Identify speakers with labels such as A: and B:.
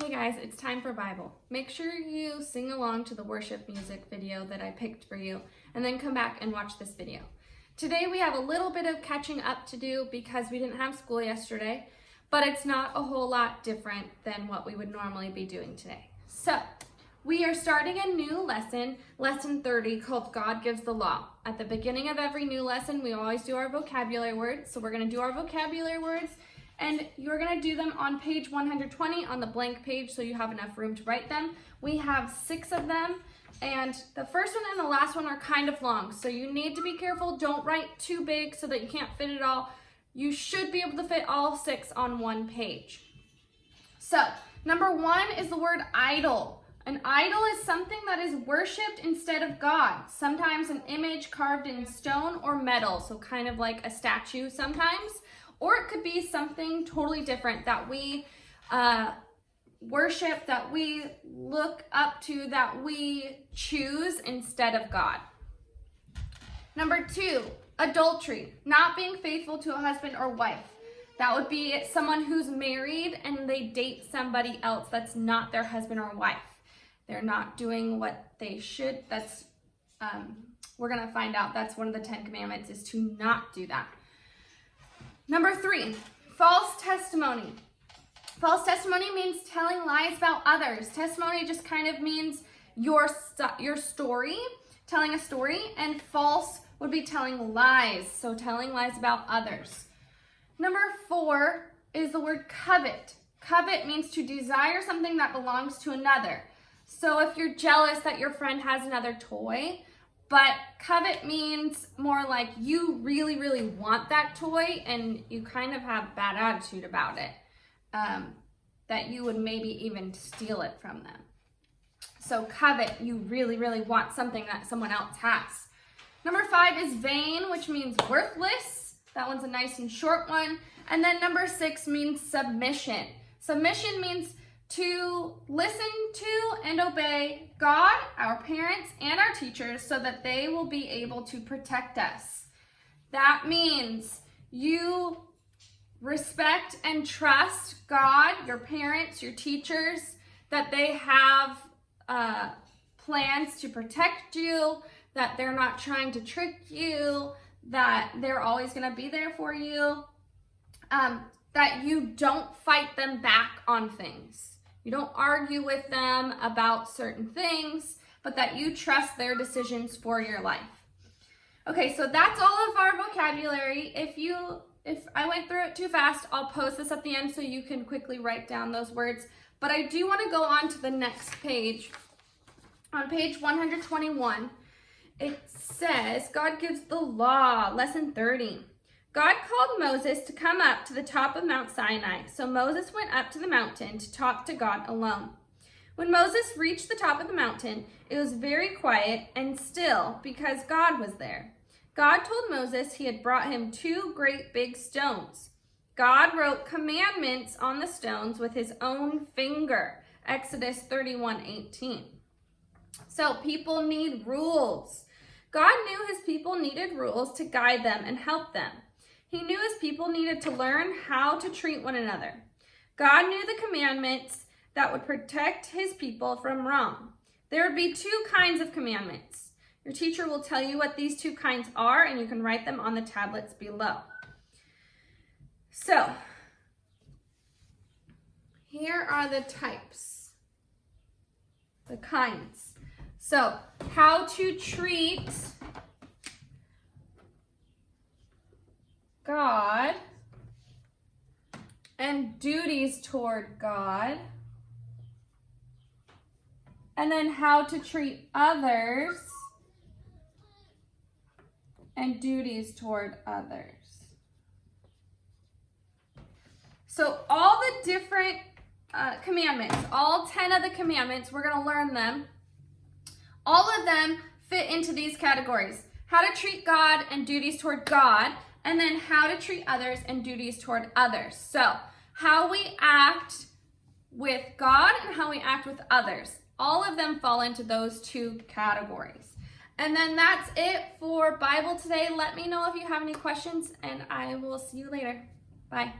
A: Hey guys, it's time for Bible. Make sure you sing along to the worship music video that I picked for you, and then come back and watch this video. Today we have a little bit of catching up to do because we didn't have school yesterday, but it's not a whole lot different than what we would normally be doing today. So, we are starting a new lesson, lesson 30, called God Gives the Law. At the beginning of every new lesson, we always do our vocabulary words, so we're going to do our vocabulary words. And you're going to do them on page 120 on the blank page so you have enough room to write them. We have 6 of them, and the first one and the last one are kind of long, so you need to be careful. Don't write too big so that you can't fit it all. You should be able to fit all 6 on one page. So, number 1 is the word idol. An idol is something that is worshipped instead of God. Sometimes an image carved in stone or metal, so kind of like a statue sometimes. Or it could be something totally different that we worship, that we look up to, that we choose instead of God. Number 2, adultery, not being faithful to a husband or wife. That would be someone who's married and they date somebody else that's not their husband or wife. They're not doing what they should. That's we're going to find out that's one of the 10 commandments, is to not do that. Number 3, false testimony. False testimony means telling lies about others. Testimony just kind of means your story, telling a story, and false would be telling lies, so telling lies about others. Number 4 is the word covet. Covet means to desire something that belongs to another. So if you're jealous that your friend has another toy, but covet means more like you really, really want that toy and you kind of have bad attitude about it, that you would maybe even steal it from them. So covet, you really, really want something that someone else has. Number 5 is vain, which means worthless. That one's a nice and short one. And then number 6 means submission. Submission means to listen to and obey God, our parents, and our teachers so that they will be able to protect us. That means you respect and trust God, your parents, your teachers, that they have plans to protect you, that they're not trying to trick you, that they're always going to be there for you, that you don't fight them back on things. You don't argue with them about certain things, but that you trust their decisions for your life. Okay, so that's all of our vocabulary. If I went through it too fast, I'll post this at the end so you can quickly write down those words. But I do want to go on to the next page. On page 121, it says, God gives the law, lesson 30. God called Moses to come up to the top of Mount Sinai, so Moses went up to the mountain to talk to God alone. When Moses reached the top of the mountain, it was very quiet and still because God was there. God told Moses he had brought him 2 great big stones. God wrote commandments on the stones with his own finger, Exodus 31:18. So people need rules. God knew his people needed rules to guide them and help them. He knew his people needed to learn how to treat one another. God knew the commandments that would protect his people from wrong. There would be 2 kinds of commandments. Your teacher will tell you what these 2 kinds are, and you can write them on the tablets below. So, here are the types, the kinds. So, how to treat God and duties toward God, and then how to treat others and duties toward others. So all the different commandments, all 10 of the commandments, we're going to learn them. All of them fit into these categories: how to treat God and duties toward God, and then how to treat others and duties toward others. So how we act with God and how we act with others. All of them fall into those 2 categories. And then that's it for Bible today. Let me know if you have any questions, and I will see you later. Bye.